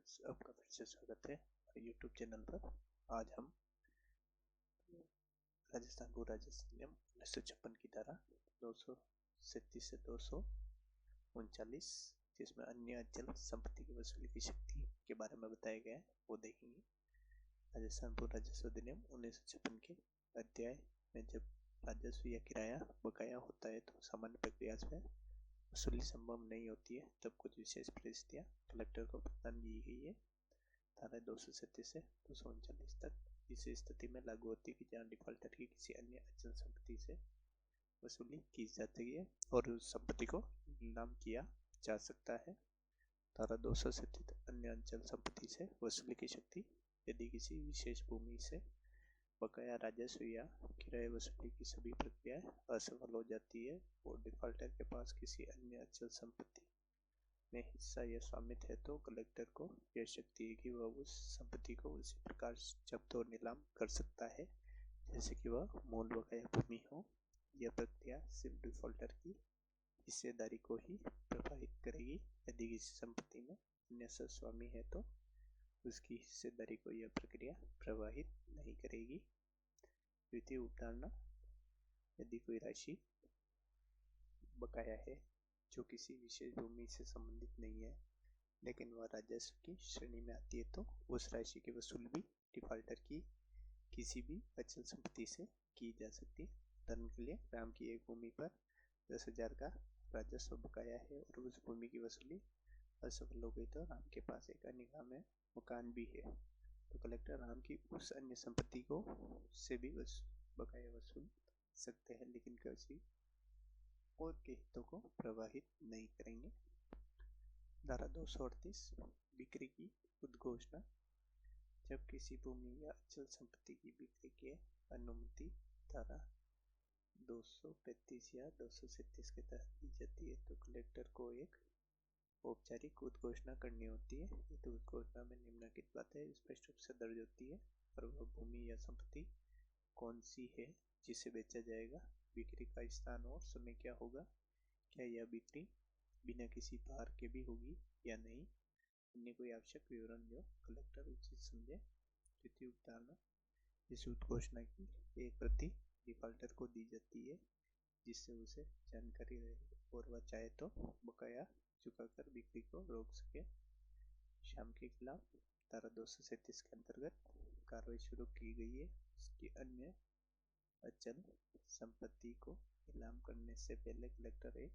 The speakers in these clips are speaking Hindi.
फ्रेंड्स, आपका फिर से स्वागत है यूट्यूब चैनल पर। आज हम राजस्थान भू राजस्व नियम 1956 की धारा 237 से 239, जिसमें अन्य अचल संपत्ति की वसूली की शक्ति के बारे में बताया गया है, वो देखेंगे। राजस्थान भू राजस्व अधिनियम 1956 के अध्याय में जब राजस्व या किराया बकाया होता है तो सामान्य प्रक्रिया से वसूली संभव नहीं होती है, तब कुछ विशेष परिस्थितियाँ कलेक्टर को प्रदान की गई है। धारा 237 से 239 तक इस स्थिति में लागू होती है कि जहाँ डिफॉल्टर की किसी अन्य अचल संपत्ति से वसूली की जाती है और उस संपत्ति को नीलाम किया जा सकता है। धारा 237 अन्य अचल संपत्ति से वसूली की शक्ति, यदि किसी विशेष भूमि से बकाया राजस्व या किराए वसूली की सभी प्रक्रियाएं असफल हो जाती है और डिफॉल्टर के पास किसी अन्य अचल संपत्ति में हिस्सा या स्वामित्व है, तो कलेक्टर को यह शक्ति है कि वह उस संपत्ति को उसी प्रकार जब्त और नीलाम कर सकता है जैसे कि वह मूल बकाया भूमि हो। यह प्रक्रिया सिर्फ डिफॉल्टर की हिस्सेदारी को ही प्रभावित करेगी। यदि किसी संपत्ति में अन्य सहस्वामी है तो उसकी हिस्सेदारी को यह प्रक्रिया प्रभावित नहीं करेगी। द्वितीय उपधारणा, यदि कोई राशि बकाया है जो किसी विशेष भूमि से संबंधित नहीं है लेकिन वह राजस्व की श्रेणी में आती है, तो उस राशि की वसूली भी डिफॉल्टर की किसी भी अचल संपत्ति से की जा सकती है। उदाहरण के लिए, ग्राम की एक भूमि पर 10,000 का राजस्व बकाया है और उस भूमि की वसूली असफल हो गई, तो राम के पास एक अन्य ग्राम में मकान भी है, तो कलेक्टर राम की उस अन्य संपत्ति को से भी बकाया वसूल सकते हैं, लेकिन किसी और के हितों को प्रभावित नहीं करेंगे। धारा 238 बिक्री की उद्घोषणा, जब किसी भूमि या अचल संपत्ति की बिक्री की अनुमति धारा 235 या 237 के तहत दी जाती है, तो कलेक्टर को एक औपचारिक उद्घोषणा करनी होती है। इस उद्घोषणा में निम्नलिखित बातें स्पष्ट रूप से दर्ज होती है और वह भूमि या संपत्ति कौन सी है जिसे बेचा जाएगा, बिक्री का स्थान और समय क्या होगा, क्या यह बिक्री बिना किसी भार के भी होगी या नहीं, अन्य कोई आवश्यक विवरण जो कलेक्टर उचित समझे। द्वितीय उपधारणा, इस उद्घोषणा की एक प्रति डिफॉल्टर को दी जाती है जिससे उसे जानकारी रहे और वह चाहे तो बकाया चुकाकर बिक्री को रोक सके। श्याम के खिलाफ धारा 237 के अंतर्गत कार्रवाई शुरू की गई है। उसकी अन्य अचल संपत्ति को नीलाम करने से पहले कलेक्टर एक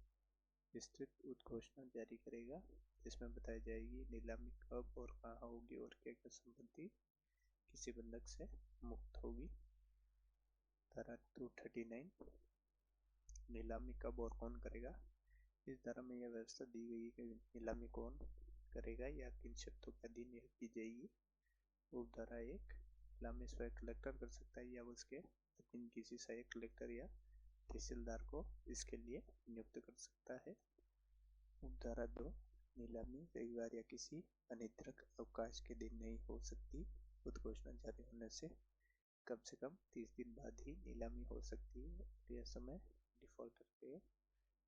विस्तृत उद्घोषणा जारी करेगा, जिसमें बताई जाएगी नीलामी कब और कहाँ होगी और क्या क्या संपत्ति किसी बंधक से मुक्त होगी। धारा 239 नीलामी कब और कौन करेगा। इस धारा में यह व्यवस्था दी गई है कि नीलामी कौन करेगा या किन शर्तों के अधीन यह की जाएगी। उपधारा 1, नीलामी स्वयं कलेक्टर कर सकता है या उसके अधीन किसी सहायक कलेक्टर या तहसीलदार को इसके लिए नियुक्त कर सकता है। उपधारा 2, नीलामी रविवार या किसी अनिर्धारित अवकाश के दिन नहीं हो सकती। उद्घोषणा जारी होने से कम 30 दिन बाद ही नीलामी हो सकती है। यह समय डिफॉल्टर के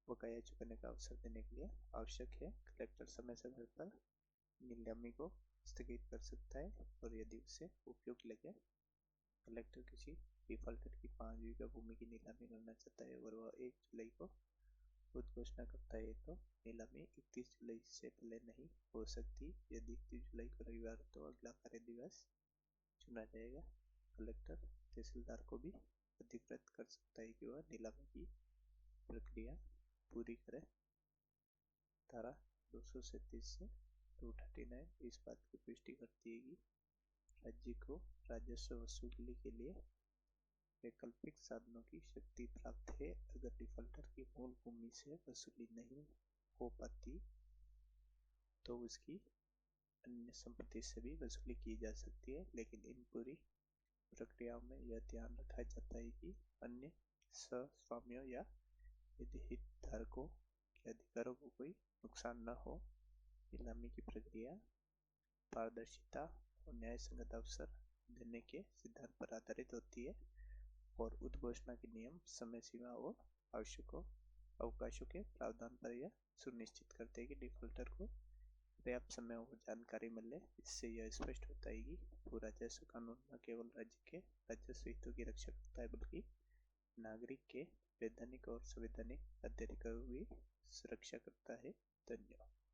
बकाया चुकाने का अवसर देने के लिए आवश्यक है। कलेक्टर समय समय पर नीलामी को स्थगित कर सकता है और यदि उसे उपयुक्त लगे, कलेक्टर किसी डिफॉल्टर की 5 बीघा भूमि की नीलामी करना चाहता है और वह 1 जुलाई को उद्घोषणा करता है, तो नीलामी 31 जुलाई से पहले नहीं हो सकती। यदि 31 जुलाई को रविवार तो अगला कार्य दिवस चुना जाएगा। कलेक्टर तहसीलदार को भी अधिकृत कर सकता है कि वह नीलामी की प्रक्रिया पूरी करे। धारा 237 से 239 इस बात की पुष्टि करती है कि राज्य को राजस्व वसूली के लिए वैकल्पिक साधनों की शक्ति प्राप्त है। अगर डिफॉल्टर की मूल भूमि से वसूली नहीं हो पाती तो उसकी अन्य संपत्ति से भी वसूली की जा सकती है, लेकिन इन पूरी प्रक्रियाओं में यह ध्यान रखा जाता है कि अन्य सहस्वामियों या हितधारकों के अधिकारों को कोई नुकसान न हो। नीलामी की प्रक्रिया पारदर्शिता और न्याय संगत अवसर देने के सिद्धांत पर आधारित होती है और उद्घोषणा के नियम, समय सीमा और आवश्यक अवकाशों के प्रावधान पर यह सुनिश्चित करते हैं कि डिफॉल्टर को पर्याप्त समय और जानकारी मिले। इससे यह स्पष्ट होता है कि वो राजस्व कानून न केवल राज्य के राजस्व हितों की रक्षा करता है बल्कि नागरिक के वैधानिक और संवैधानिक अधिकारों की सुरक्षा करता है। धन्यवाद।